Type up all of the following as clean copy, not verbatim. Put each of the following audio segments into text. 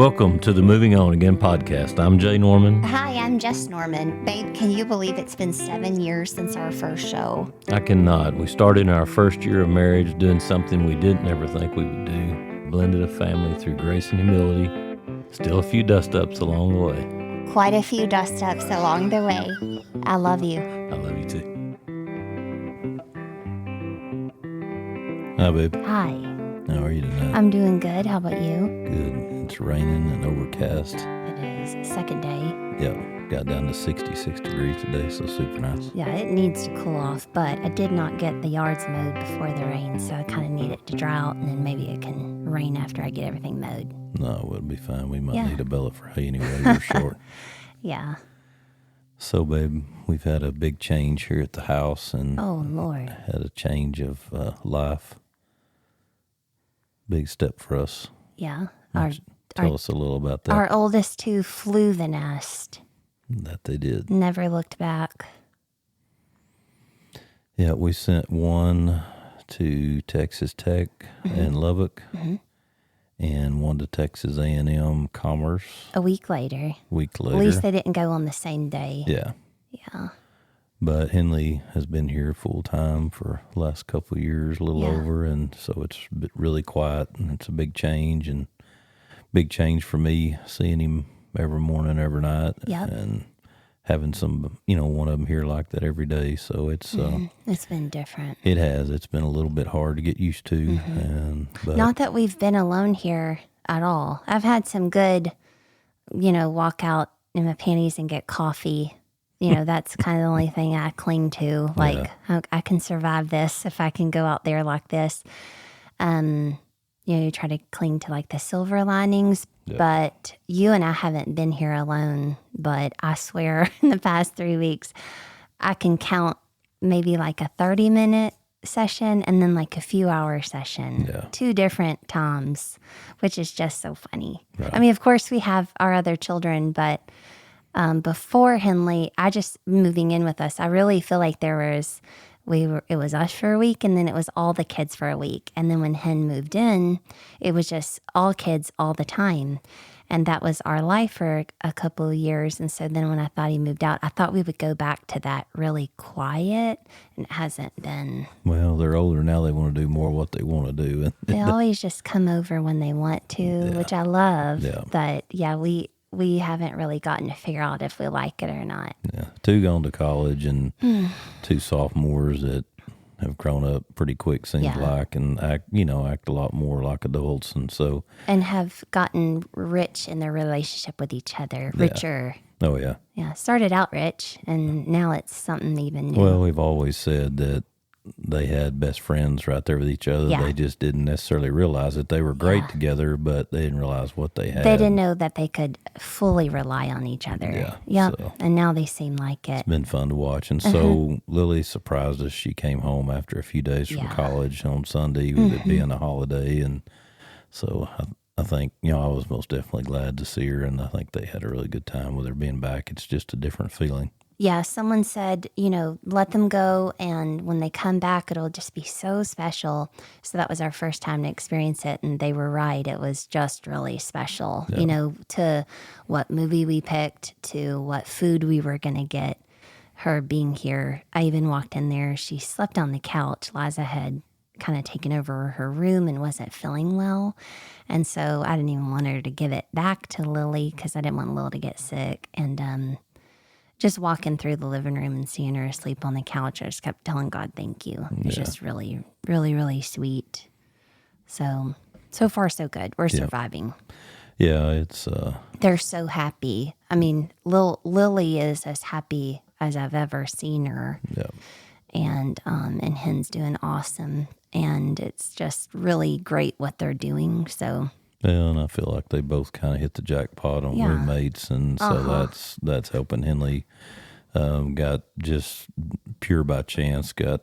Welcome to the Moving On Again podcast. I'm Jay Norman. Hi, I'm Jess Norman. Babe, can you believe it's been 7 years since our first show? I cannot. We started in our first year of marriage doing something we didn't ever think we would do. Blended a family through grace and humility. Still a few dust-ups along the way. Quite a few dust-ups along the way. I love you. I love you too. Hi, babe. Hi. How are you tonight? I'm doing good. How about you? Good. It's raining and overcast. It is. Second day. Yeah, got down to 66 degrees today, so super nice. Yeah, it needs to cool off, but I did not get the yards mowed before the rain, so I kind of need it to dry out, and then maybe it can rain after I get everything mowed. No, it would be fine. We might Yeah. need a bellet for hay anyway. We're short. Yeah. So, babe, we've had a big change here at the house and Oh, Lord. had a change of life. Big step for us. Yeah. Tell us a little about that. Our oldest two flew the nest. That they did. Never looked back. Yeah, we sent one to Texas Tech in Lubbock and one to Texas A&M Commerce A week later. week later. At least they didn't go on the same day. Yeah. Yeah. But Henley has been here full time for the last couple of years, a little Yeah. over, and so it's really quiet, and it's a big change, and big change for me, seeing him every morning, every night, Yep. and having some, one of them here like that every day. So it's It's been different. it has. It's been a little bit hard to get used to, but Not that we've been alone here at all. I've had some good, walk out in my panties and get coffee. That's kind of the only thing I cling to. Like, I can survive this if I can go out there like this. You try to cling to like the silver linings, but you and I haven't been here alone. But I swear in the past 3 weeks, I can count maybe like a 30-minute session and then like a few hour session, 2 different times, which is just so funny. Right. I mean, of course we have our other children, but before Henley, moving in with us, I really feel like it was us for a week and then it was all the kids for a week. And then when Hen moved in, it was just all kids all the time. And that was our life for a couple of years. And so then when I thought he moved out, I thought we would go back to that really quiet, and it hasn't been. well, they're older now. They want to do more what they want to do. And They always just come over when they want to, which I love. Yeah. But yeah, we haven't really gotten to figure out if we like it or not. yeah, 2 gone to college and 2 sophomores that have grown up pretty quick, seems Yeah. like, and act a lot more like adults, and so. And have gotten rich in their relationship with each other, richer. Oh yeah. Yeah, started out rich, and now it's something even new. Well, we've always said that they had best friends right there with each other. Yeah. They just didn't necessarily realize it. They were great together, but they didn't realize what they had. They didn't know that they could fully rely on each other. Yeah, Yep. so. And now they seem like it. It's been fun to watch. And so Lily surprised us. She came home after a few days from college on Sunday with it being a holiday. And so I think, I was most definitely glad to see her. And I think they had a really good time with her being back. It's just a different feeling. Yeah, someone said, let them go, and when they come back, it'll just be so special. So that was our first time to experience it, and they were right. It was just really special, to what movie we picked, to what food we were going to get, her being here. I even walked in there. She slept on the couch. Liza had kind of taken over her room and wasn't feeling well. And so I didn't even want her to give it back to Lily because I didn't want Lil to get sick. And just walking through the living room and seeing her asleep on the couch, I just kept telling God, thank you. It's just really, really, really sweet. So far, so good. We're surviving. Yeah, it's... They're so happy. I mean, Lily is as happy as I've ever seen her. Yeah. And Hen's doing awesome. And it's just really great what they're doing. So... Yeah, and I feel like they both kind of hit the jackpot on roommates, and so that's helping. Henley got just pure by chance got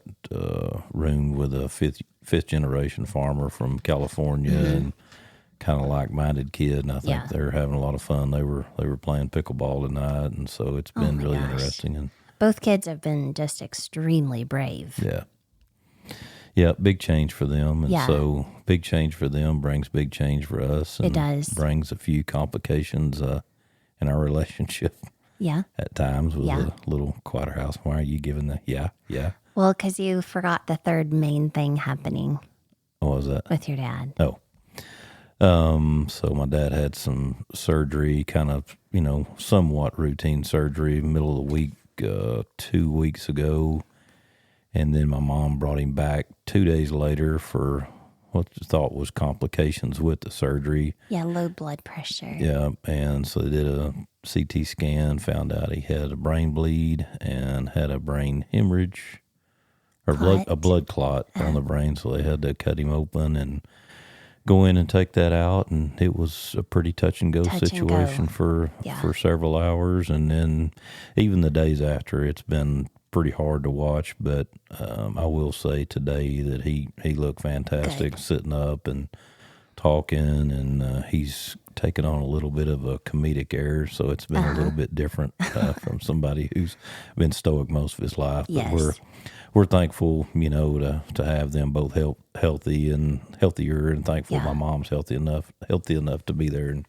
roomed with a fifth generation farmer from California, and kind of like-minded kid, and I think they're having a lot of fun. They were playing pickleball tonight, and so it's been really interesting. And both kids have been just extremely brave. Yeah. Yeah, big change for them. And Yeah. so big change for them brings big change for us. And It does. brings a few complications in our relationship Yeah. at times with a little quieter house. Why are you giving the yeah? Well, because you forgot the third main thing happening What was that? with your dad. Oh. So my dad had some surgery, kind of, somewhat routine surgery, middle of the week, 2 weeks ago. And then my mom brought him back 2 days later for what you thought was complications with the surgery. Yeah, low blood pressure. Yeah, and so they did a CT scan, found out he had a brain bleed and had a brain hemorrhage or a blood clot on the brain. So they had to cut him open and go in and take that out. And it was a pretty touch and go situation for several hours. And then even the days after, it's been pretty hard to watch, but I will say today that he looked fantastic sitting up and talking, and he's taken on a little bit of a comedic air, so it's been a little bit different from somebody who's been stoic most of his life. Yes. But we're thankful, to have them both healthy and healthier, and thankful my mom's healthy enough to be there and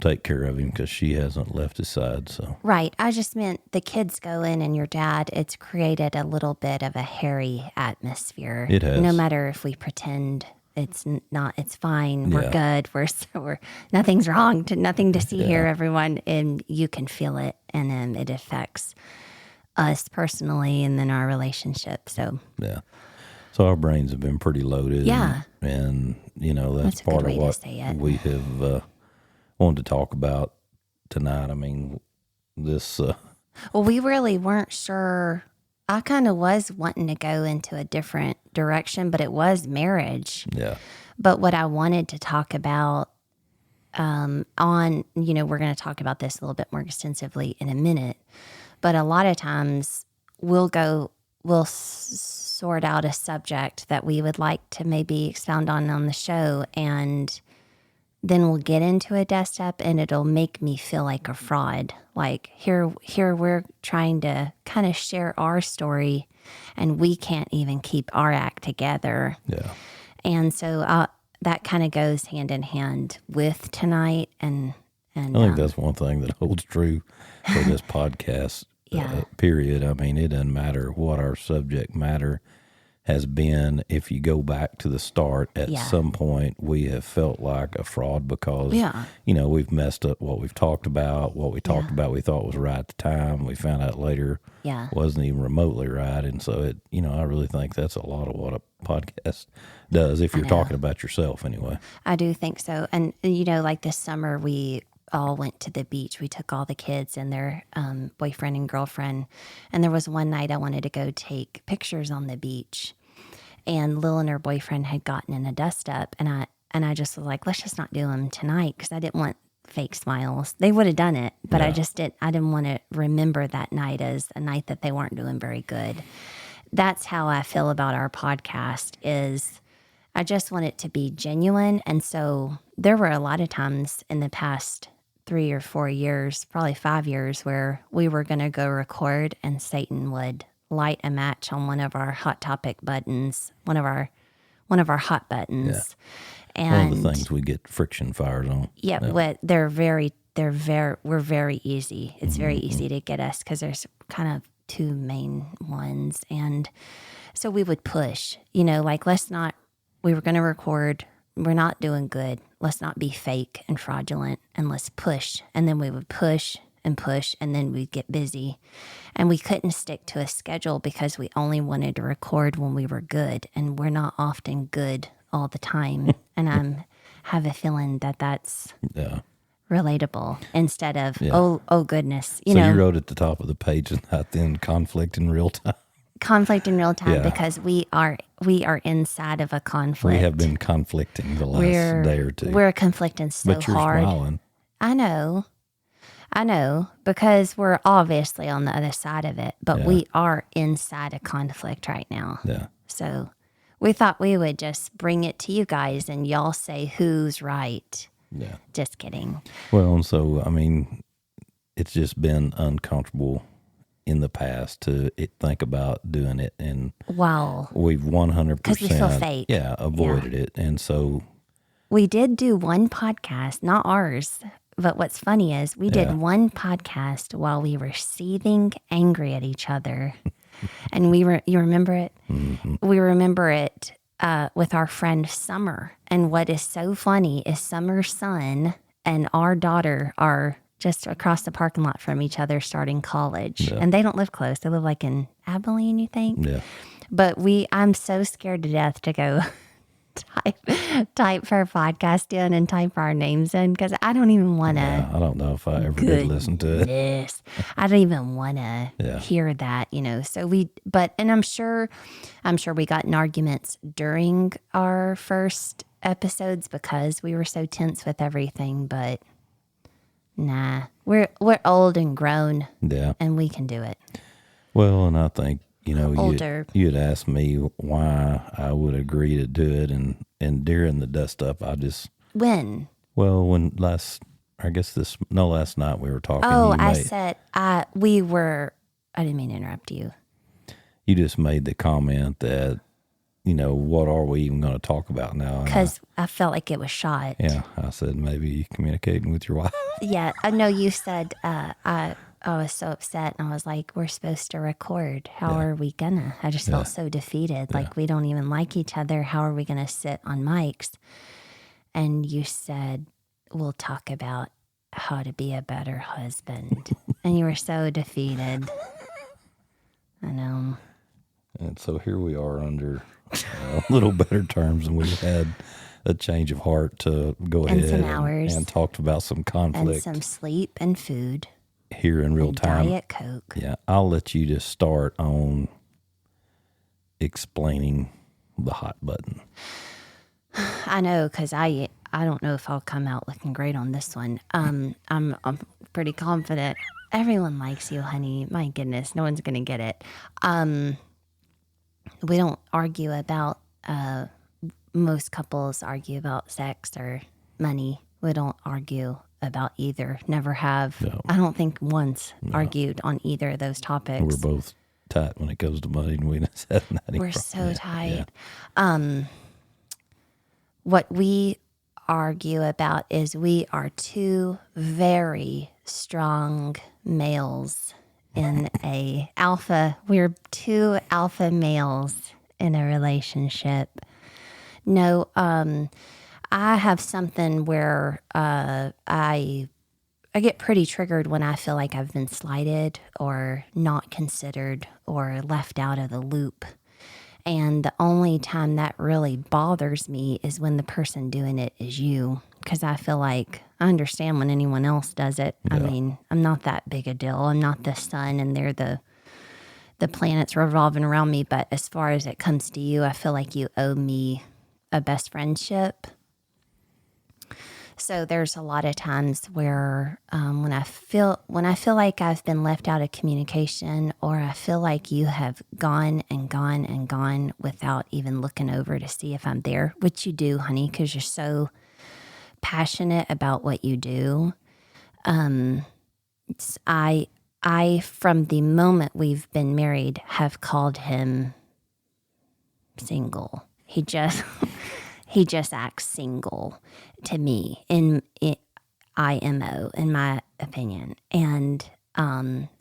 take care of him, because she hasn't left his side. So Right. I just meant the kids go in and your dad, it's created a little bit of a hairy atmosphere. It has. No matter if we pretend it's not, it's fine. We're good. We're nothing's wrong. Nothing to see here, everyone. And you can feel it. And it affects us personally and then our relationship. So, So our brains have been pretty loaded. Yeah. And that's part of what we have wanted to talk about tonight. I mean, this. Well, we really weren't sure. I kind of was wanting to go into a different direction, but it was marriage. Yeah. But what I wanted to talk about we're going to talk about this a little bit more extensively in a minute. But a lot of times we'll sort out a subject that we would like to maybe expound on the show, and then we'll get into a death step and it'll make me feel like a fraud. Like here we're trying to kind of share our story and we can't even keep our act together. Yeah. And so that kind of goes hand in hand with tonight. And I think that's one thing that holds true for this podcast period. I mean, it doesn't matter what our subject matter has been. If you go back to the start, at some point we have felt like a fraud because, we've messed up what we've talked about. What we talked about we thought was right at the time. We found out later wasn't even remotely right. And so I really think that's a lot of what a podcast does, if you're talking about yourself anyway. I do think so. And, like this summer, we all went to the beach. We took all the kids and their boyfriend and girlfriend. And there was one night I wanted to go take pictures on the beach. And Lil and her boyfriend had gotten in a dust up. And I just was like, let's just not do them tonight, because I didn't want fake smiles. They would have done it, but I didn't want to remember that night as a night that they weren't doing very good. That's how I feel about our podcast. Is I just want it to be genuine. And so there were a lot of times in the past 3 or 4 years, probably 5 years, where we were going to go record and Satan would light a match on one of our hot topic buttons, one of our hot buttons. And one of the things we get friction fires on. Yeah, we're very easy. It's very easy to get us because there's kind of two main ones. And so we would push, like, we were going to record. We're not doing good. Let's not be fake and fraudulent, and let's push. And then we would push and push, and then we'd get busy. And we couldn't stick to a schedule because we only wanted to record when we were good, and we're not often good all the time. And I have a feeling that that's relatable instead of, oh goodness. You wrote at the top of the page that then conflict in real time. Conflict in real time because we are inside of a conflict. We have been conflicting the last day or two. We're conflicting so but you're hard. Smiling. I know, because we're obviously on the other side of it, but we are inside a conflict right now. Yeah. So we thought we would just bring it to you guys and y'all say who's right. Yeah. Just kidding. Well, and so, I mean, it's just been uncomfortable in the past to think about doing it, and Wow. we've 100% Because we feel fake. avoided it. And so we did do one podcast, not ours. But what's funny is we did one podcast while we were seething angry at each other. And you remember it? Mm-hmm. We remember it with our friend Summer. And what is so funny is Summer's son and our daughter are just across the parking lot from each other starting college. Yeah. And they don't live close. They live like in Abilene, you think? Yeah. But I'm so scared to death to go type our podcast in and type our names in because I don't even want to. Yeah, I don't know if I ever did listen to it. I don't even want to hear that, So and I'm sure we got in arguments during our first episodes because we were so tense with everything. But nah, we're old and grown, and we can do it. Well, and I think older. You had asked me why I would agree to do it, and during the dust up, I just when last night we were talking. I said I didn't mean to interrupt you. You just made the comment that what are we even going to talk about now? Because I felt like it was shot. Yeah, I said maybe communicating with your wife. Yeah, I know you said I was so upset, and I was like, we're supposed to record. How are we gonna? I just felt so defeated. Like, we don't even like each other. How are we gonna sit on mics? And you said, we'll talk about how to be a better husband. And you were so defeated. I know. And so here we are under a little better terms, and we had a change of heart to go ahead and some hours and talked about some conflict and some sleep and food. Here in real time. Diet Coke. Yeah, I'll let you just start on explaining the hot button. I know, because I don't know if I'll come out looking great on this one. I'm pretty confident. Everyone likes you, honey. My goodness, no one's gonna get it. We don't argue about. Most couples argue about sex or money. We don't argue about either. Never have. No. I don't think once argued on either of those topics. We're both tight when it comes to money, and we just have any We're so tight. Yeah. What we argue about is we are two very strong males in we're two alpha males in a relationship. No, I have something where I get pretty triggered when I feel like I've been slighted or not considered or left out of the loop. And the only time that really bothers me is when the person doing it is you. Because I feel like I understand when anyone else does it. Yeah. I mean, I'm not that big a deal. I'm not the sun and they're the planets revolving around me. But as far as it comes to you, I feel like you owe me a best friendship. So there's a lot of times where when I feel like I've been left out of communication, or I feel like you have gone and gone and gone without even looking over to see if I'm there, which you do, honey, because you're so passionate about what you do. I from the moment we've been married have called him single. He just acts single to me IMO, in my opinion. And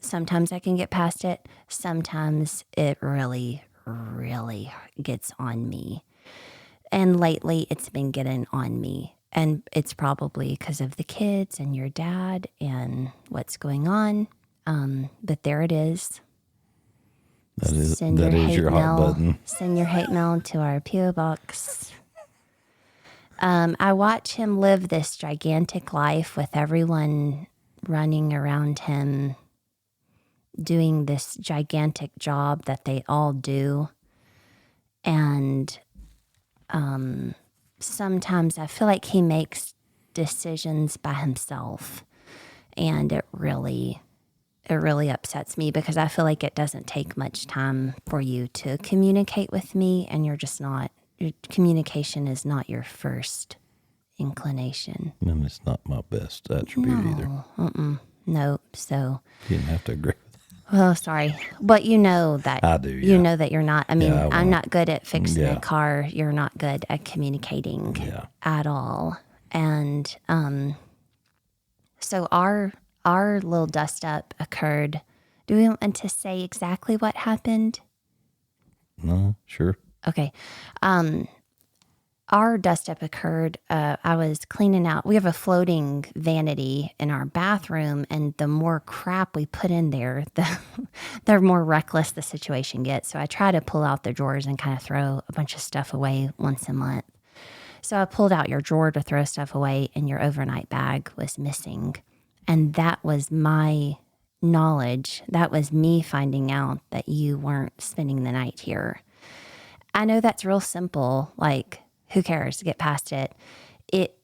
sometimes I can get past it. Sometimes it really, really gets on me. And lately it's been getting on me. And it's probably because of the kids and your dad and what's going on. But there it is. That is your hot button. Send your hate mail to our P.O. box. I watch him live this gigantic life with everyone running around him, doing this gigantic job that they all do. And sometimes I feel like he makes decisions by himself. And it really upsets me because I feel like it doesn't take much time for you to communicate with me, and your communication is not your first inclination. And it's not my best attribute either. No, so you didn't have to agree with that. Oh, sorry. But you know that. I do, You yeah. know that you're not. I mean, Yeah, I I'm won't. not good at fixing Yeah. a car. You're not good at communicating Yeah. at all. And so our little dust up occurred. Do we want to say exactly what happened? No, sure. Okay. Our dust up occurred. I was cleaning out. We have a floating vanity in our bathroom, and the more crap we put in there, the more reckless the situation gets. So I try to pull out the drawers and kind of throw a bunch of stuff away once a month. So I pulled out your drawer to throw stuff away, and your overnight bag was missing. And that was my knowledge. That was me finding out that you weren't spending the night here. I know that's real simple. Like, who cares? Get past it. It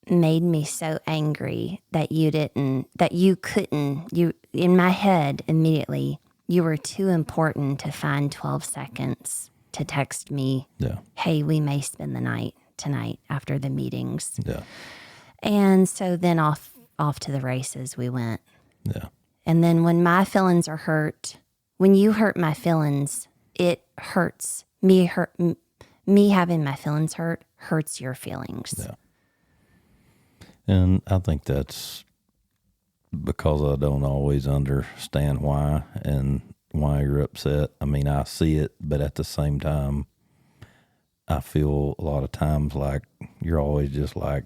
made me so angry that you couldn't, in my head immediately, you were too important to find 12 seconds to text me, Yeah. hey, we may spend the night tonight after the meetings. Yeah. And so then off to the races we went. Yeah. And then when my feelings are hurt, when you hurt my feelings, it hurts me. Me having my feelings hurts your feelings. Yeah. And I think that's because I don't always understand why and why you're upset. I mean, I see it, but at the same time, I feel a lot of times like you're always just like,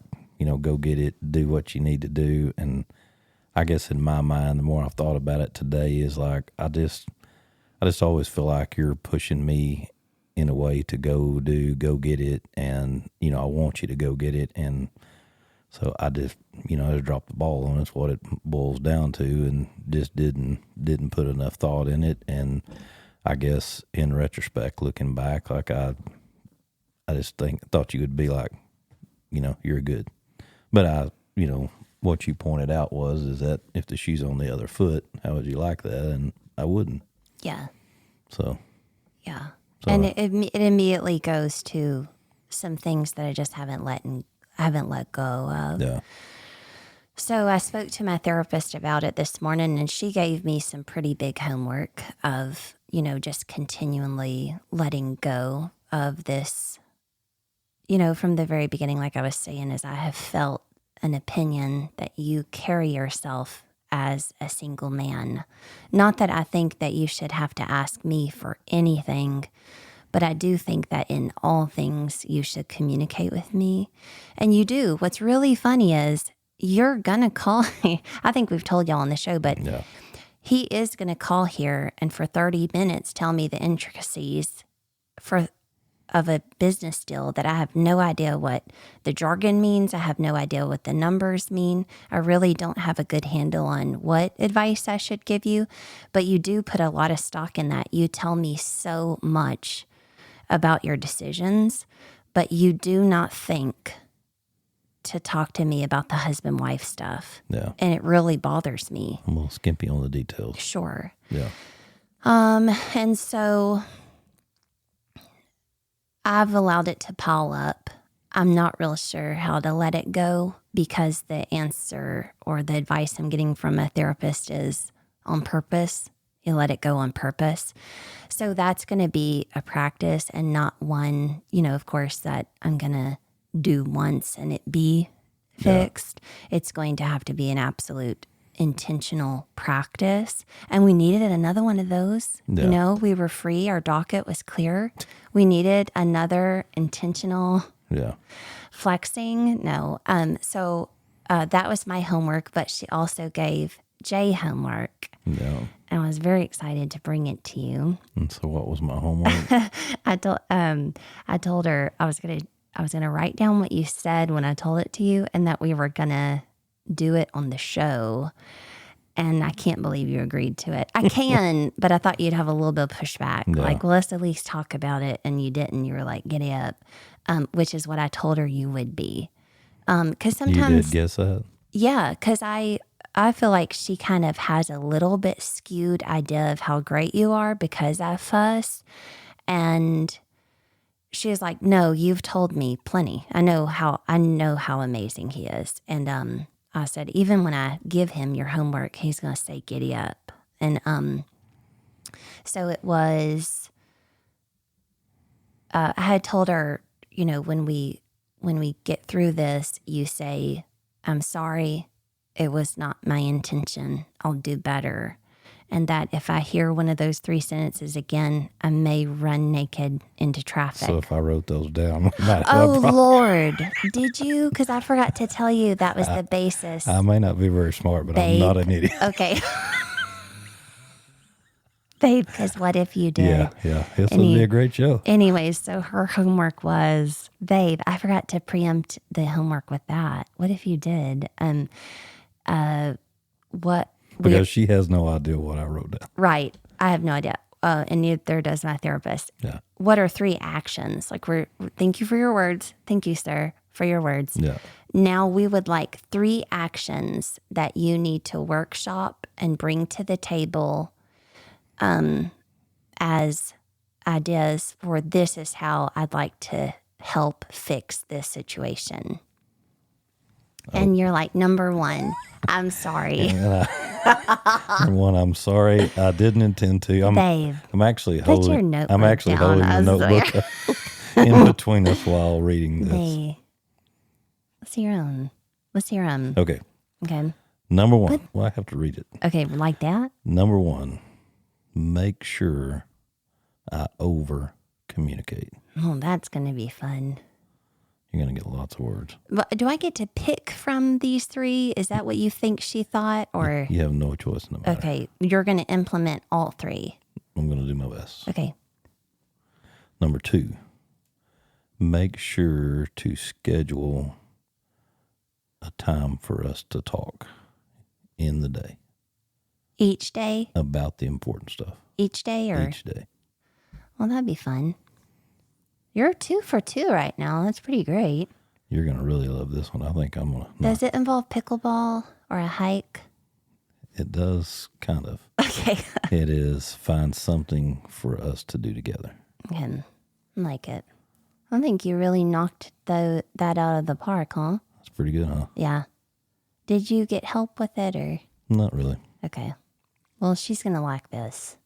go get it, do what you need to do. And I guess in my mind, the more I've thought about it today is like, I just always feel like you're pushing me in a way to go get it. And, I want you to go get it. And so I just, I just dropped the ball on it. That's what it boils down to. And just didn't put enough thought in it. And I guess in retrospect, looking back, like I just thought you would be like, you're good. But what you pointed out is that if the shoe's on the other foot, how would you like that? And I wouldn't. Yeah. So. Yeah. So, and it immediately goes to some things that I just haven't let go of. Yeah. So I spoke to my therapist about it this morning, and she gave me some pretty big homework of, just continually letting go of this, from the very beginning, like I was saying, is I have felt an opinion that you carry yourself as a single man. Not that I think that you should have to ask me for anything, but I do think that in all things you should communicate with me. And you do. What's really funny is you're going to call me. I think we've told y'all on the show, but yeah. he is going to call here and for 30 minutes tell me the intricacies of a business deal that I have no idea what the jargon means. I have no idea what the numbers mean. I really don't have a good handle on what advice I should give you, but you do put a lot of stock in that. You tell me so much about your decisions, but you do not think to talk to me about the husband-wife stuff. Yeah. And it really bothers me. I'm a little skimpy on the details. Sure. Yeah. And so I've allowed it to pile up. I'm not real sure how to let it go because the answer or the advice I'm getting from a therapist is on purpose. You let it go on purpose. So that's going to be a practice and not one, of course, that I'm going to do once and it be fixed. Yeah. It's going to have to be an absolute intentional practice. And we needed another one of those. Yeah. We were free. Our docket was clear. We needed another intentional flexing. No. So that was my homework, but she also gave Jay homework. Yeah. And I was very excited to bring it to you. And so what was my homework? I told her I was gonna write down what you said when I told it to you and that we were gonna do it on the show. And I can't believe you agreed to it. I can, but I thought you'd have a little bit of pushback. Yeah. Like, well, let's at least talk about it. And you didn't. You were like, giddy up, which is what I told her you would be. Because sometimes... You did guess that? Yeah, because I feel like she kind of has a little bit skewed idea of how great you are because I fuss. And she was like, no, you've told me plenty. I know how amazing he is. And I said, even when I give him your homework, he's going to say giddy up. And so it was. I had told her, when we get through this, you say, "I'm sorry, it was not my intention. I'll do better." And that if I hear one of those 3 sentences again, I may run naked into traffic. So if I wrote those down, we might have a Oh, problem. Lord. Did you? Because I forgot to tell you that was the basis. I may not be very smart, but I'm not an idiot. Okay. Babe, because what if you did? Yeah. This would be a great show. Anyways, so her homework was, babe, I forgot to preempt the homework with that. What if you did? Because she has no idea what I wrote down. Right. I have no idea. And neither does my therapist. Yeah. What are 3 actions? Like, thank you for your words. Thank you, sir, for your words. Yeah. Now we would like 3 actions that you need to workshop and bring to the table as ideas for this is how I'd like to help fix this situation. And you're like, number 1, I'm sorry. Number 1, I'm sorry. I didn't intend to. Babe, I'm actually put your holding. notebook I'm actually down. holding the notebook up in between us while reading this. Babe, what's your own? Okay. Okay. Number 1. Well, I have to read it. Okay, like that? Number 1, make sure I over communicate. Oh, that's going to be fun. You're going to get lots of words. But do I get to pick from these 3? Is that what you think she thought? Or You have no choice in the matter. okay, you're going to implement all 3. I'm going to do my best. Okay. Number 2, make sure to schedule a time for us to talk in the day. Each day? About the important stuff. Each day or? Each day. Well, that'd be fun. You're 2 for 2 right now. That's pretty great. You're going to really love this one. I think I'm going to. Does it involve pickleball or a hike? It does, kind of. Okay. It is find something for us to do together. Okay. I like it. I think you really knocked that out of the park, huh? That's pretty good, huh? Yeah. Did you get help with it or? Not really. Okay. Well, she's going to like this.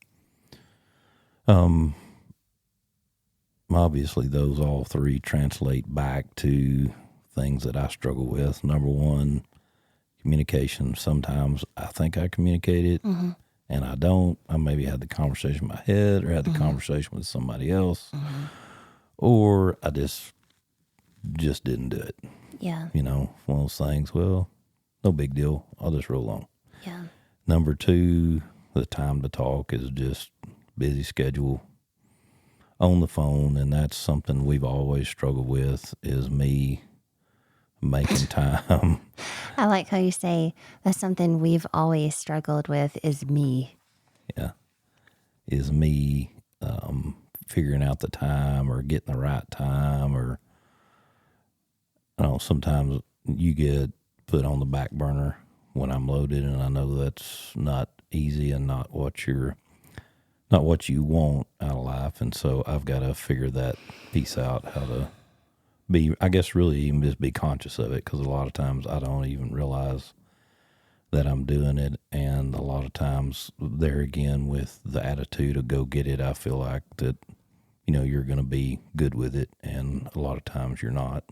Obviously, those all 3 translate back to things that I struggle with. Number 1, communication. Sometimes I think I communicate it, and I don't. I maybe had the conversation in my head or had the conversation with somebody else, or I just didn't do it. Yeah. One of those things, well, no big deal. I'll just roll on. Yeah. Number 2, the time to talk is just busy schedule on the phone, and that's something we've always struggled with is me making time. I like how you say that's something we've always struggled with is me. Yeah. Is me figuring out the time or getting the right time, or sometimes you get put on the back burner when I'm loaded, and I know that's not easy and not what you want out of life. And so I've got to figure that piece out, how to be, I guess, really even just be conscious of it, because a lot of times I don't even realize that I'm doing it. And a lot of times there again with the attitude of go get it, I feel like that, you're going to be good with it. And a lot of times you're not.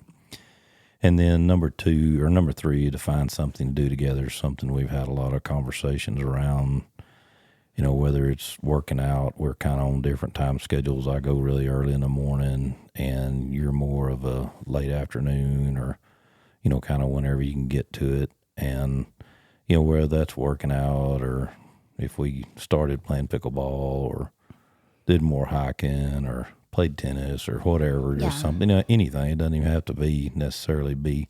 And then number 3, to find something to do together, something we've had a lot of conversations around. Whether it's working out, we're kind of on different time schedules. I go really early in the morning and you're more of a late afternoon or, kind of whenever you can get to it. And, whether that's working out or if we started playing pickleball or did more hiking or played tennis or whatever, just something, anything. It doesn't even have to necessarily be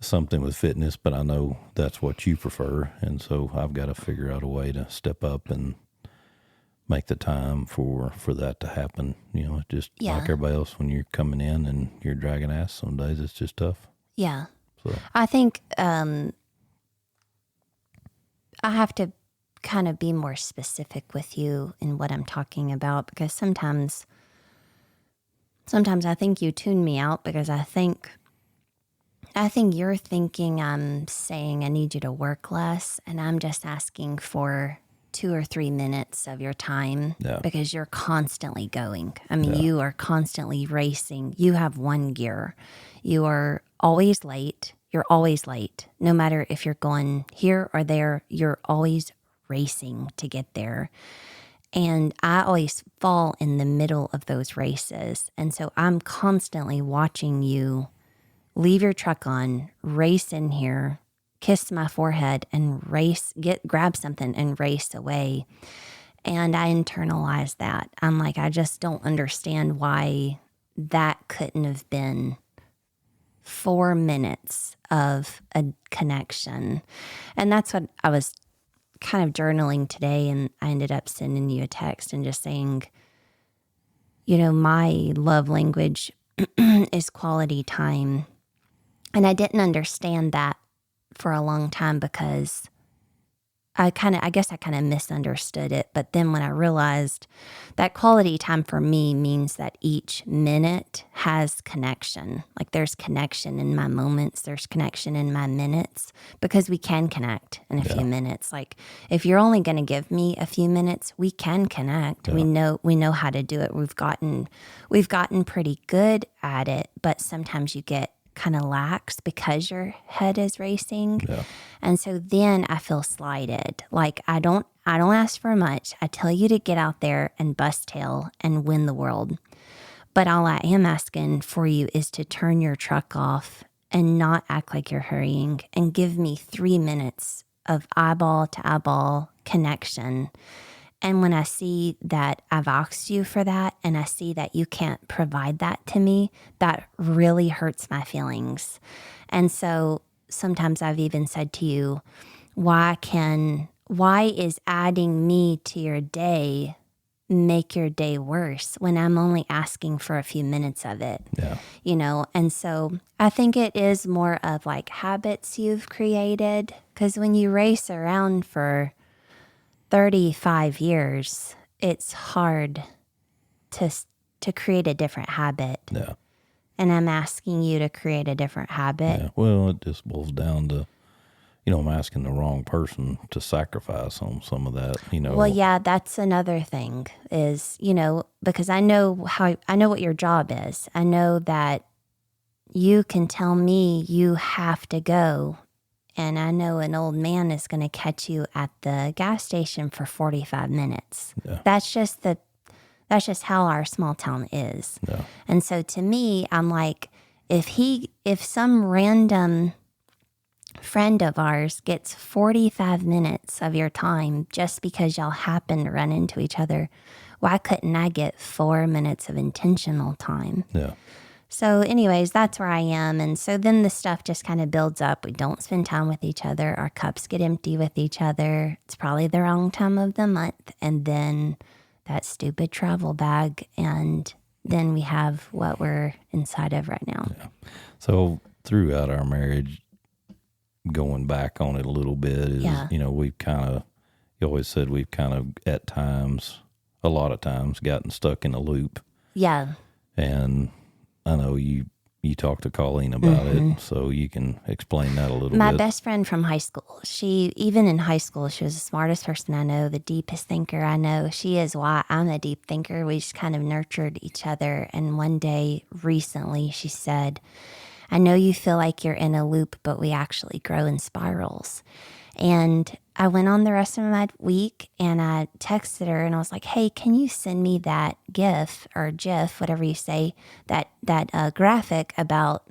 something with fitness, but I know that's what you prefer, and so I've got to figure out a way to step up and make the time for that to happen. Just like everybody else, when you're coming in and you're dragging ass, some days it's just tough. Yeah. So I think I have to kind of be more specific with you in what I'm talking about, because sometimes I think you tune me out because I think you're thinking I'm saying I need you to work less, and I'm just asking for 2 or 3 minutes of your time because you're constantly going. I mean, you are constantly racing. You have one gear. You are always late. You're always late. No matter if you're going here or there, you're always racing to get there. And I always fall in the middle of those races. And so I'm constantly watching you leave your truck on, race in here, kiss my forehead, and grab something and race away. And I internalize that. I'm like, I just don't understand why that couldn't have been 4 minutes of a connection. And that's what I was kind of journaling today, and I ended up sending you a text and just saying, my love language is quality time. And I didn't understand that for a long time because I guess I kind of misunderstood it. But then when I realized that quality time for me means that each minute has connection. Like there's connection in my moments, there's connection in my minutes, because we can connect in a few minutes. Like if you're only going to give me a few minutes, we can connect. We know how to do it. We've gotten pretty good at it, but sometimes you get kind of lax because your head is racing. Yeah. And so then I feel slighted. Like I don't ask for much. I tell you to get out there and bust tail and win the world. But all I am asking for you is to turn your truck off and not act like you're hurrying and give me 3 minutes of eyeball to eyeball connection. And when I see that I've asked you for that and I see that you can't provide that to me, that really hurts my feelings. And so sometimes I've even said to you, why is adding me to your day make your day worse when I'm only asking for a few minutes of it? Yeah. And so I think it is more of like habits you've created, because when you race around for 35 years, it's hard to create a different habit. Yeah. And I'm asking you to create a different habit. Yeah. Well, it just boils down to, I'm asking the wrong person to sacrifice on some of that, Well, yeah, that's another thing is, because I know what your job is. I know that you can tell me you have to go. And I know an old man is going to catch you at the gas station for 45 minutes. Yeah. That's just how our small town is. Yeah. And so to me, I'm like, if some random friend of ours gets 45 minutes of your time just because y'all happen to run into each other, why couldn't I get 4 minutes of intentional time? Yeah. So anyways, that's where I am. And so then the stuff just kind of builds up. We don't spend time with each other. Our cups get empty with each other. It's probably the wrong time of the month. And then that stupid travel bag. And then we have what we're inside of right now. Yeah. So throughout our marriage, going back on it a little bit is, we've you always said we've kind of at times, a lot of times, gotten stuck in a loop. Yeah. And I know you talked to Colleen about it, so you can explain that a little bit. My best friend from high school, even in high school, she was the smartest person I know, the deepest thinker I know. She is why I'm a deep thinker. We just kind of nurtured each other. And one day recently, she said, I know you feel like you're in a loop, but we actually grow in spirals. And I went on the rest of my week and I texted her and I was like, hey, can you send me that GIF or GIF, whatever you say, that graphic about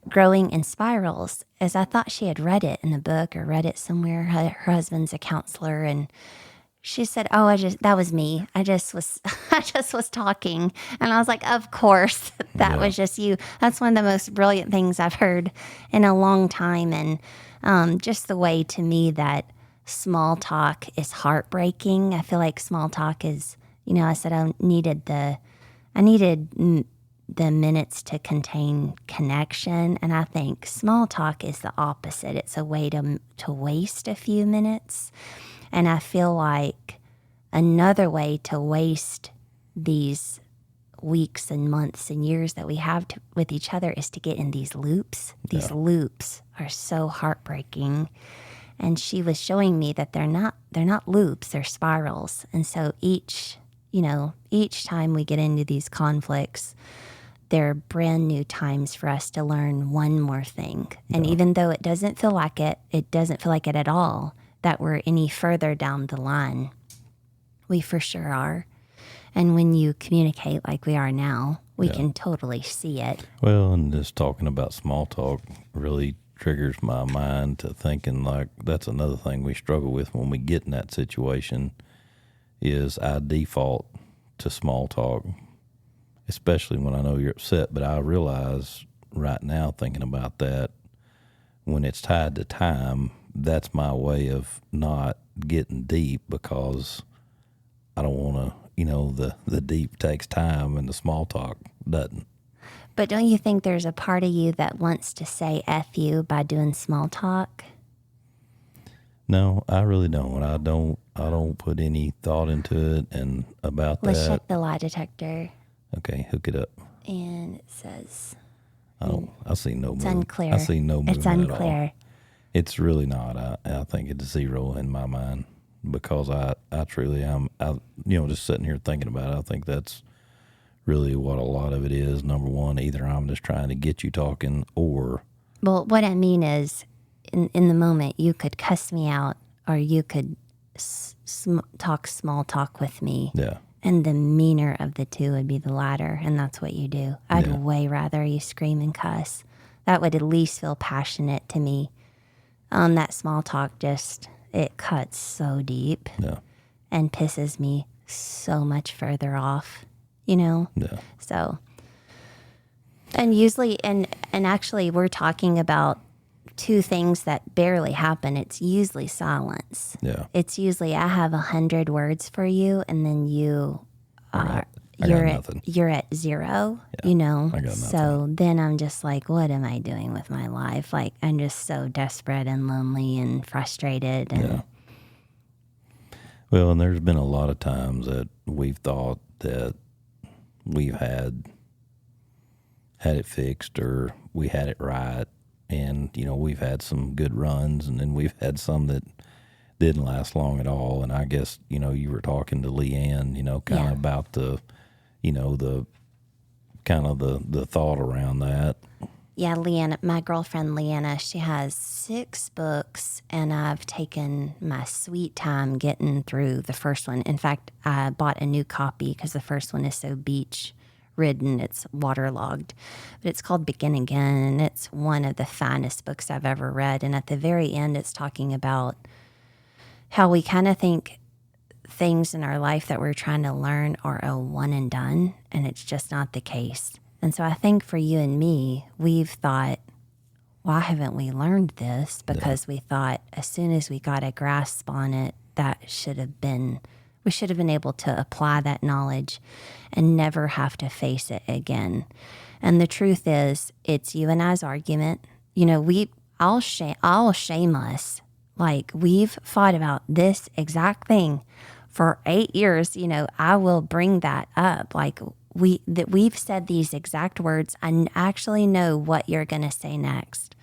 growing in spirals? As I thought she had read it in a book or read it somewhere. Her husband's a counselor, and she said, oh, that was me. I just was talking. And I was like, of course, that was just you. That's one of the most brilliant things I've heard in a long time. And just the way to me that small talk is heartbreaking. I feel like small talk is, I said I needed the minutes to contain connection. And I think small talk is the opposite. It's a way to waste a few minutes. And I feel like another way to waste these weeks and months and years that we have with each other is to get in these loops. These loops are so heartbreaking. And she was showing me that they're not loops, they're spirals. And so each time we get into these conflicts, they're brand new times for us to learn one more thing. And even though it doesn't feel like it doesn't feel like it at all that we're any further down the line. We for sure are. And when you communicate like we are now, we can totally see it. Well, and just talking about small talk really triggers my mind to thinking like that's another thing we struggle with when we get in that situation is I default to small talk, especially when I know you're upset. But I realize right now thinking about that, when it's tied to time, that's my way of not getting deep because I don't want to, the deep takes time and the small talk doesn't. But don't you think there's a part of you that wants to say F you by doing small talk? No, I really don't. I don't put any thought into it and about Let's that. check the lie detector. Okay, hook it up. And it says... I see no movement. It's unclear. I see no movement It's at all. unclear. It's really not. I think it's zero in my mind because I truly am. Just sitting here thinking about it, I think that's really what a lot of it is. Number one, either I'm just trying to get you talking or... Well, what I mean is, in the moment, you could cuss me out or you could talk small talk with me. Yeah. And the meaner of the two would be the latter, and that's what you do. I'd way rather you scream and cuss. That would at least feel passionate to me. That small talk it cuts so deep and pisses me so much further off, Yeah. So, and usually, and actually we're talking about two things that barely happen. It's usually silence. Yeah. It's usually I have 100 words for you, and then you are you're at zero. I got nothing. So then I'm just like, what am I doing with my life? Like I'm just so desperate and lonely and frustrated. And Well, and there's been a lot of times that we've thought that we've had it fixed or we had it right. And, we've had some good runs and then we've had some that didn't last long at all. And I guess, you were talking to Leanne, kind of about the kind of the thought around that. Yeah, Leanna, my girlfriend Leanna, she has 6 books, and I've taken my sweet time getting through the first one. In fact, I bought a new copy because the first one is so beach ridden, it's waterlogged. But it's called Begin Again, and it's one of the finest books I've ever read. And at the very end, it's talking about how we kind of think things in our life that we're trying to learn are a one and done, and it's just not the case. And so I think for you and me, we've thought, why haven't we learned this? Because we thought as soon as we got a grasp on it, we should have been able to apply that knowledge and never have to face it again. And the truth is, it's you and I's argument. I'll shame us. Like we've fought about this exact thing for 8 years. I will bring that up. Like we've said these exact words. I actually know what you're going to say next.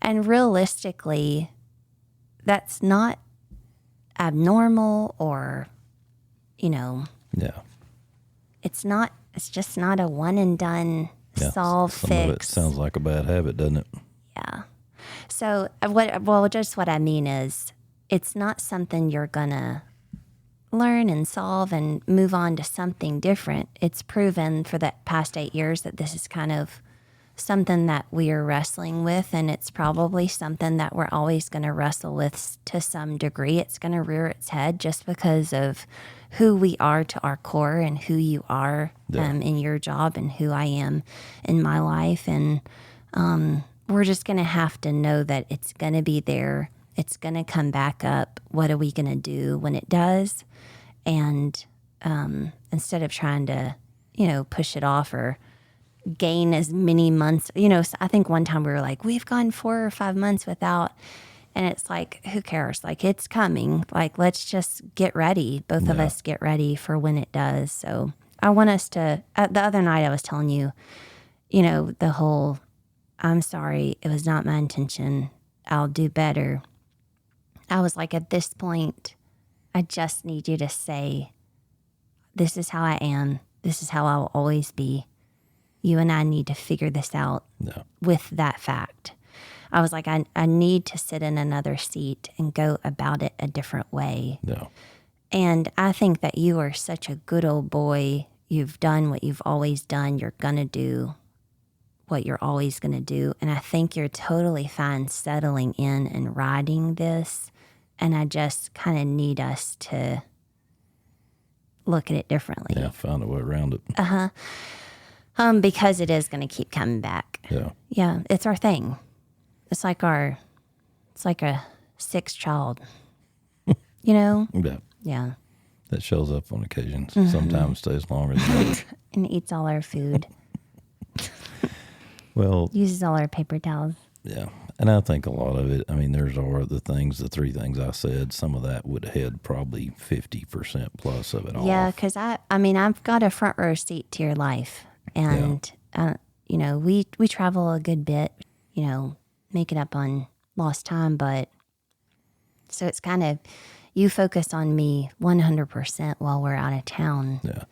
And realistically, that's not abnormal or, it's just not a one and done solve some fix. Of it sounds like a bad habit, doesn't it? Yeah. So just what I mean is it's not something you're going to learn and solve and move on to something different. It's proven for the past 8 years that this is kind of something that we are wrestling with, and it's probably something that we're always going to wrestle with to some degree. It's going to rear its head just because of who we are to our core and who you are in your job and who I am in my life. And we're just going to have to know that it's going to be there. It's going to come back up. What are we going to do when it does? And instead of trying to, push it off or gain as many months, I think one time we were like, we've gone 4 or 5 months without, and it's like, who cares? Like, it's coming. Like, let's just get ready. Both of us get ready for when it does. So I want us to, the other night I was telling you, the whole, I'm sorry, it was not my intention. I'll do better. I was like, at this point, I just need you to say, this is how I am. This is how I'll always be. You and I need to figure this out with that fact. I was like, I need to sit in another seat and go about it a different way. Yeah. And I think that you are such a good old boy. You've done what you've always done. You're going to do what you're always going to do. And I think you're totally fine settling in and riding this. And I just kind of need us to look at it differently. Yeah, find a way around it. Because it is going to keep coming back. Yeah. Yeah, it's our thing. It's like a sixth child. You know? Yeah. Yeah. That shows up on occasions. Sometimes stays longer than others. And eats all our food. Well, Uses all our paper towels. yeah. And I think a lot of it, I mean, there's the things, the three things I said, some of that would head probably 50% plus of it all. Yeah, because I've got a front row seat to your life. And, you know, we travel a good bit, you know, make it up on lost time. But so it's kind of, you focus on me 100% while we're out of town. Yeah.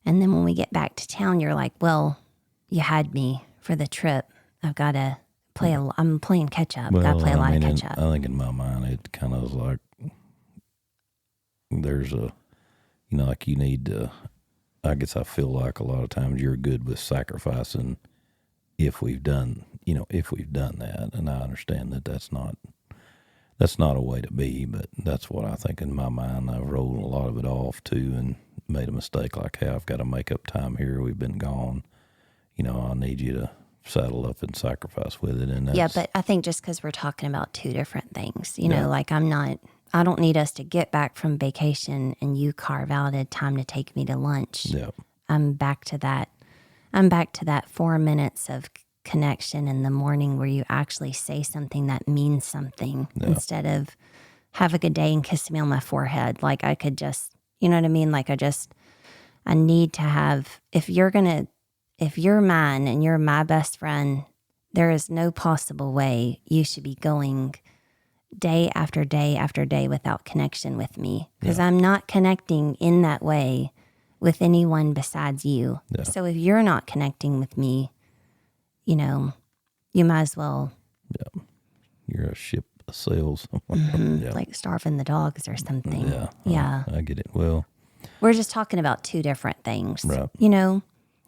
And then when we get back to town, you're like, well, you had me for the trip. I've got to play, I'm playing catch up. Got to play a lot of catch up. I think in my mind, it kind of is like, there's a, you know, like you need to, I guess I feel like a lot of times you're good with sacrificing if we've done that. And I understand that that's not a way to be, but that's what I think in my mind. I've rolled a lot of it off too and made a mistake like, hey, I've got to make up time here. We've been gone. You know, I need you to saddle up and sacrifice with it. And yeah, but I think just because we're talking about two different things, you know, like I don't need us to get back from vacation and you carve out a time to take me to lunch. Yeah. I'm back to that 4 minutes of connection in the morning where you actually say something that means something instead of have a good day and kiss me on my forehead. Like I could just, you know what I mean? Like I need to have, if you're mine and you're my best friend, there is no possible way you should be going day after day after day without connection with me, because I'm not connecting in that way with anyone besides you. Yeah. So if you're not connecting with me, you know, you might as well. Yeah. You're a ship of sails. Like starving the dogs or something. Yeah. Yeah. I get it. Well, we're just talking about two different things, right. You know,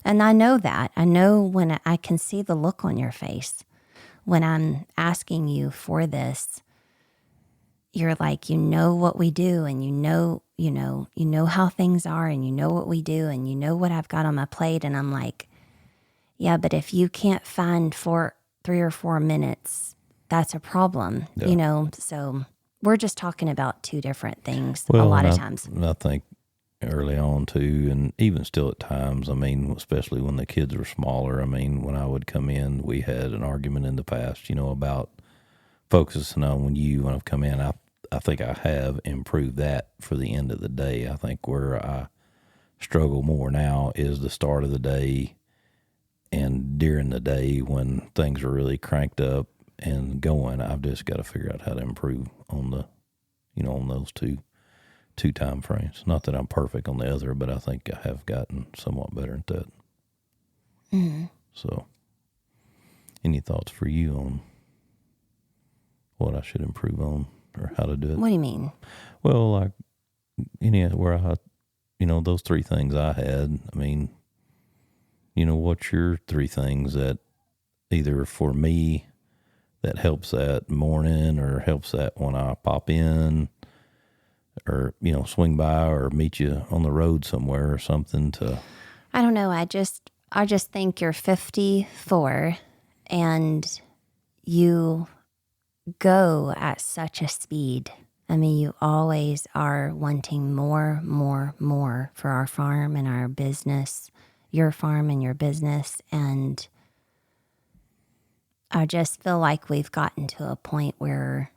and I know that. I know when I can see the look on your face when I'm asking you for this. You're like, you know what we do, and you know how things are, and you know what we do, and you know what I've got on my plate. And I'm like, yeah, but if you can't find 3 or 4 minutes, that's a problem, you know? So we're just talking about two different things a lot of times. I think early on too, and even still at times, I mean, especially when the kids were smaller, I mean, when I would come in, we had an argument in the past, you know, about focusing on when I've come in, I think I have improved that for the end of the day. I think where I struggle more now is the start of the day and during the day when things are really cranked up and going. I've just got to figure out how to improve on on those two time frames. Not that I'm perfect on the other, but I think I have gotten somewhat better at that. Mm-hmm. So, any thoughts for you on what I should improve on? Or how to do it. What do you mean? Well, like those three things I had. I mean, you know, what's your three things that either for me that helps that morning or helps that when I pop in or, you know, swing by or meet you on the road somewhere or something to. I don't know. I just think you're 54 and you go at such a speed. I mean, you always are wanting more for our farm and our business, your farm and your business. And I just feel like we've gotten to a point where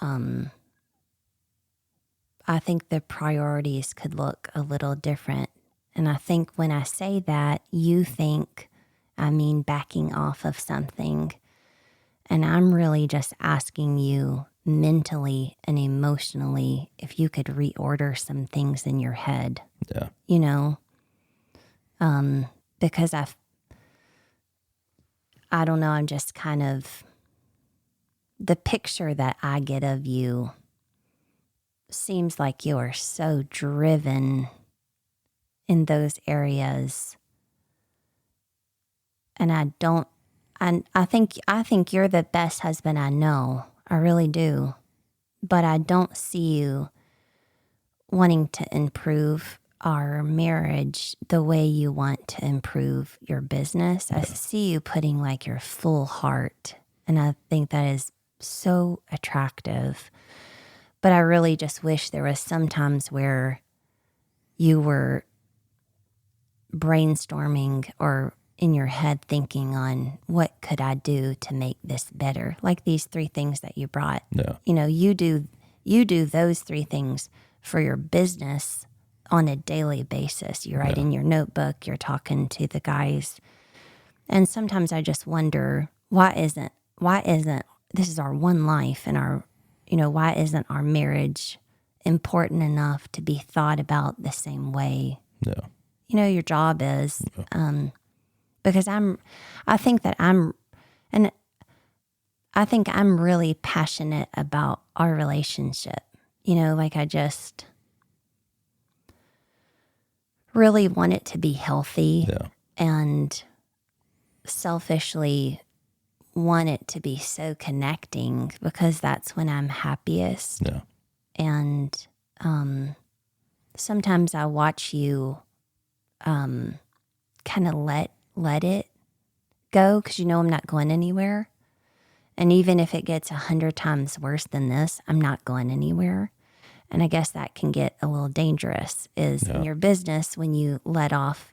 I think the priorities could look a little different. And I think when I say that, you think I mean backing off of something. And I'm really just asking you mentally and emotionally if you could reorder some things in your head. Yeah. You know, because I don't know, I'm just kind of, the picture that I get of you seems like you are so driven in those areas. And I think you're the best husband I know. I really do. But I don't see you wanting to improve our marriage the way you want to improve your business. I see you putting like your full heart, and I think that is so attractive. But I really just wish there was some times where you were brainstorming or in your head thinking on what could I do to make this better? Like these 3 things that you brought. Yeah. You know, you do those 3 things for your business on a daily basis. You write in your notebook, you're talking to the guys. And sometimes I just wonder, why isn't this is our one life, and why isn't our marriage important enough to be thought about the same way? Yeah. Your job is, because I think I'm really passionate about our relationship. Like I just really want it to be healthy, and selfishly want it to be so connecting, because that's when I'm happiest. Yeah. And sometimes I watch you kind of let it go, because I'm not going anywhere. And even if it gets 100 times worse than this, I'm not going anywhere. And I guess that can get a little dangerous in your business when you let off,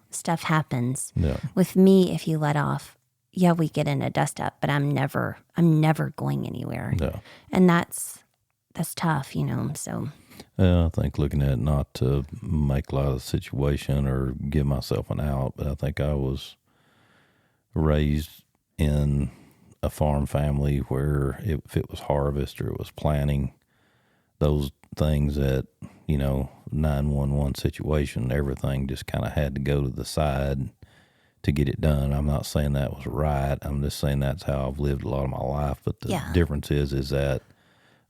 stuff happens. Yeah. With me, if you let off, we get in a dust up, but I'm never going anywhere. Yeah. And that's tough, so. I think looking at it, not to make light of the situation or give myself an out, but I think I was raised in a farm family where if it was harvest or it was planting, those things that, 911 situation, everything just kind of had to go to the side to get it done. I'm not saying that was right. I'm just saying that's how I've lived a lot of my life. But the difference is that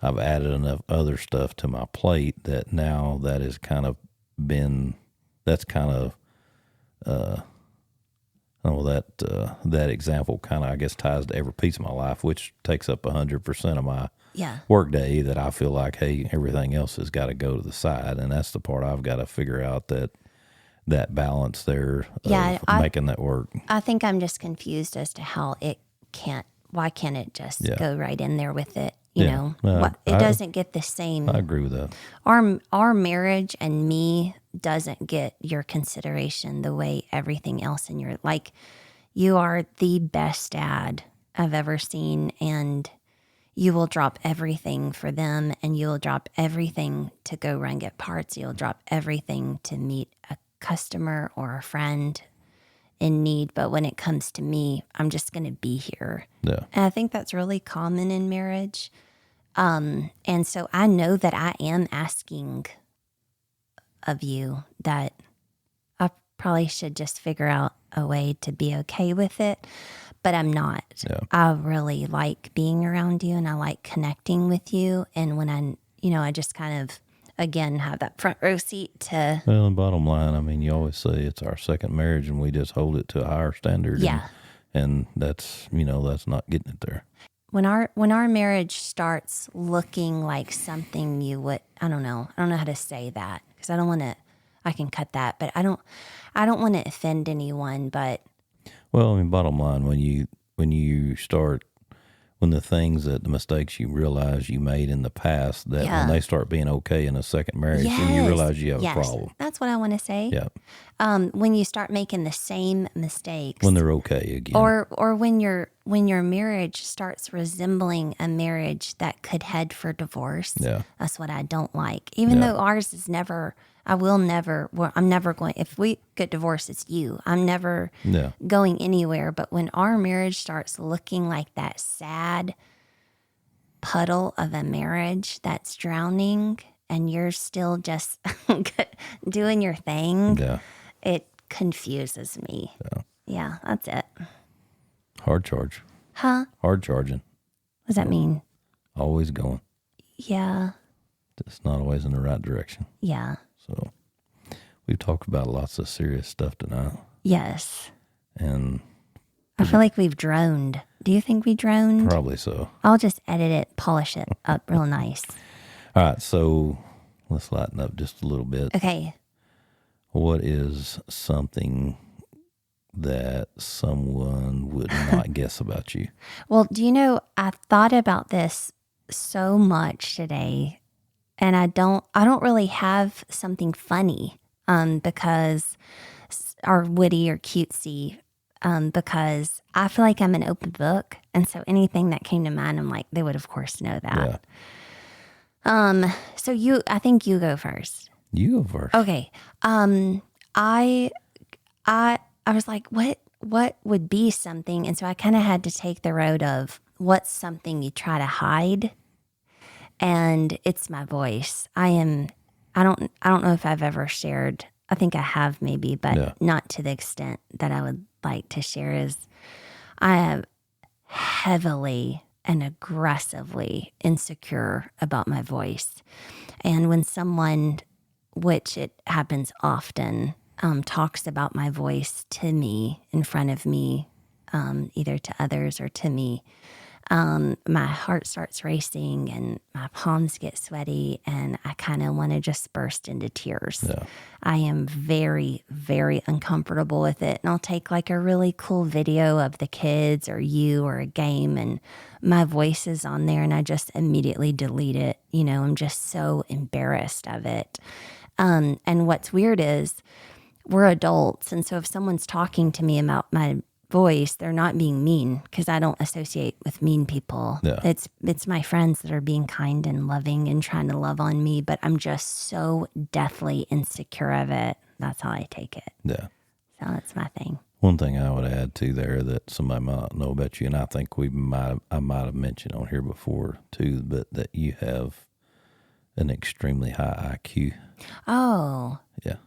I've added enough other stuff to my plate that now that has kind of been, that's kind of, that example kind of, I guess, ties to every piece of my life, which takes up 100% of my work day, that I feel like, hey, everything else has got to go to the side. And that's the part I've got to figure out, that balance there of making that work. I think I'm just confused as to how why can't it just go right in there with it? It doesn't get the same. I agree with that. Our marriage and me doesn't get your consideration the way everything else in your, like, you are the best dad I've ever seen, and you will drop everything for them, and you'll drop everything to go run get parts. You'll drop everything to meet a customer or a friend in need. But when it comes to me, I'm just going to be here. Yeah. And I think that's really common in marriage. And so I know that I am asking of you that I probably should just figure out a way to be okay with it, but I'm not. Yeah. I really like being around you, and I like connecting with you. And when I just kind of, again, have that front row seat to. Well, and bottom line, I mean, you always say it's our second marriage and we just hold it to a higher standard. Yeah. And that's, that's not getting it there. When our marriage starts looking like something you would, I don't know how to say that, because I don't want to, I can cut that, but I don't want to offend anyone, but. Well, I mean, bottom line, when you start, when the mistakes you realize you made in the past, that when they start being okay in a second marriage, and you realize you have a problem. That's what I want to say. Yeah. When you start making the same mistakes. When they're okay again. Or when your marriage starts resembling a marriage that could head for divorce. Yeah. That's what I don't like. Even though ours is never, I'm never going, if we get divorced, it's you. I'm never going anywhere. But when our marriage starts looking like that sad, puddle of a marriage that's drowning and you're still just doing your thing, Yeah. it confuses me. Yeah, that's it. Hard charge. Huh? Hard charging. What does that mean? Always going. Yeah. It's not always in the right direction. Yeah. So we've talked about lots of serious stuff tonight. Yes. And I feel like we've droned. Do you think we droned? probably so. I'll just edit it, polish it up real nice. All right, so let's lighten up just a little bit. Okay. What is something that someone would not guess about you? Well, do you know, I thought about this so much today, and I don't really have something funny because or witty or cutesy because I feel like I'm an open book, and so anything that came to mind, I'm like, they would of course know that. Yeah. So I think you go first. You go first. Okay. I was like, what would be something? And so I kind of had to take the road of what's something you try to hide. And it's my voice. I don't know if I've ever shared. I think I have maybe, but not to the extent that I would like to share. Is I am heavily and aggressively insecure about my voice. And when someone, which it happens often, talks about my voice to me, in front of me, either to others or to me, my heart starts racing and my palms get sweaty and I kind of want to just burst into tears. Yeah. I am very, very uncomfortable with it. And I'll take like a really cool video of the kids or you or a game and my voice is on there and I just immediately delete it. You know, I'm just so embarrassed of it. And what's weird is we're adults. And so if someone's talking to me about my voice, they're not being mean because I don't associate with mean people. Yeah. It's my friends that are being kind and loving and trying to love on me, but I'm just so deathly insecure of it. That's how I take it. Yeah. So that's my thing. One thing I would add to there that somebody might know about you, and I think I might have mentioned on here before too, but that you have an extremely high IQ. Oh. Yeah.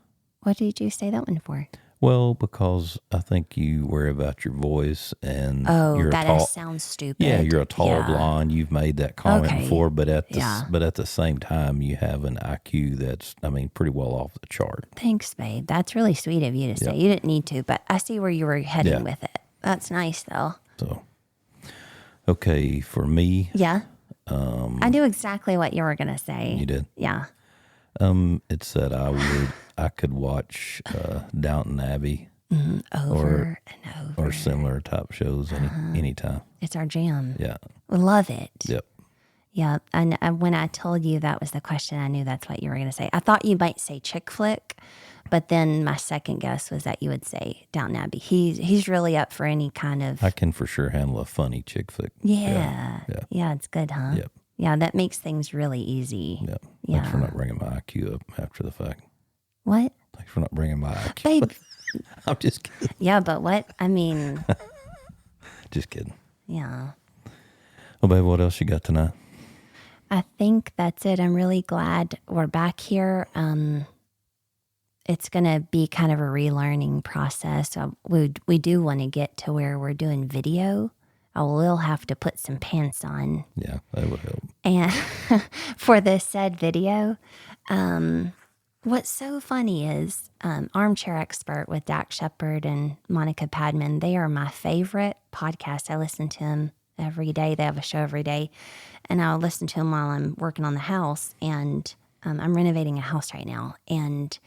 What did you say that one for? Well, because I think you worry about your voice and you're that sounds stupid. Yeah, you're a tall blonde. You've made that comment before, but at the same time, you have an IQ that's, pretty well off the chart. Thanks, babe. That's really sweet of you to say. You didn't need to, but I see where you were heading with it. That's nice, though. So, okay, for me. Yeah. I knew exactly what you were going to say. You did? Yeah. It said I could watch Downton Abbey over and over or similar type shows anytime. It's our jam. Yeah, we love it. Yep. Yeah, and when I told you that was the question, I knew that's what you were going to say. I thought you might say chick flick, but then my second guess was that you would say Downton Abbey. He's really up for any kind of. I can for sure handle a funny chick flick. Yeah, it's good, huh? Yep. Yeah, that makes things really easy. Yep. Thanks for not bringing my IQ up after the fact. What? Thanks for not bringing my IQ Babe. up. I'm just kidding. Yeah, but what? Just kidding. Yeah. Well, babe, what else you got tonight? I think that's it. I'm really glad we're back here. It's going to be kind of a relearning process. We do want to get to where we're doing video. I will have to put some pants on. Yeah, that would help. And for the said video, what's so funny is Armchair Expert with Dak Shepard and Monica Padman, they are my favorite podcast. I listen to them every day. They have a show every day. And I'll listen to them while I'm working on the house. And I'm renovating a house right now. And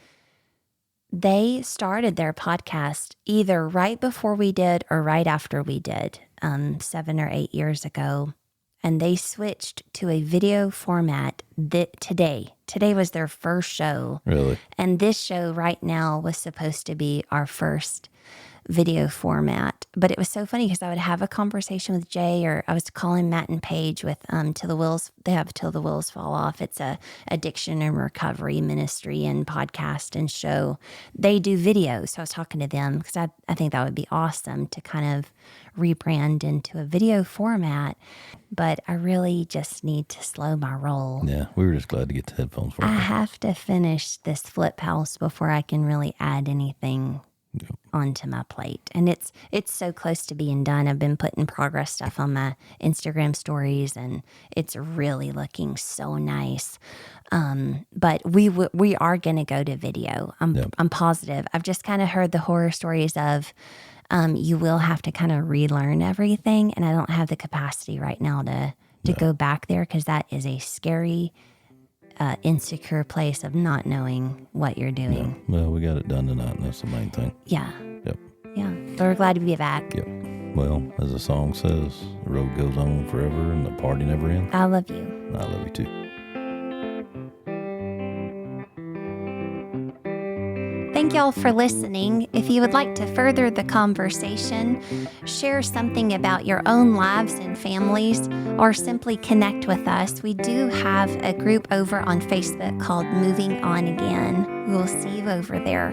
they started their podcast either right before we did or right after we did, 7 or 8 years ago. And they switched to a video format today. Today was their first show. Really? And this show right now was supposed to be our first video format. But it was so funny because I would have a conversation with Jay, or I was calling Matt and Paige with Till the Wheels. They have Till the Wheels Fall Off. It's a addiction and recovery ministry and podcast and show. They do videos. So I was talking to them because I think that would be awesome to kind of rebrand into a video format. But I really just need to slow my roll. Yeah, we were just glad to get the headphones working. I have to finish this flip house before I can really add anything onto my plate. And it's so close to being done. I've been putting progress stuff on my Instagram stories, and it's really looking so nice. But we are going to go to video. I'm positive. I've just kind of heard the horror stories of you will have to kind of relearn everything, and I don't have the capacity right now to go back there, because that is a scary, insecure place of not knowing what you're doing. Yeah. Well, we got it done tonight, and that's the main thing. Yeah. Yep. Yeah. But we're glad to be back. Yep. Well, as the song says, the road goes on forever and the party never ends. I love you. I love you too. Thank y'all for listening. If you would like to further the conversation, share something about your own lives and families, or simply connect with us, we do have a group over on Facebook called Moving On Again. We will see you over there.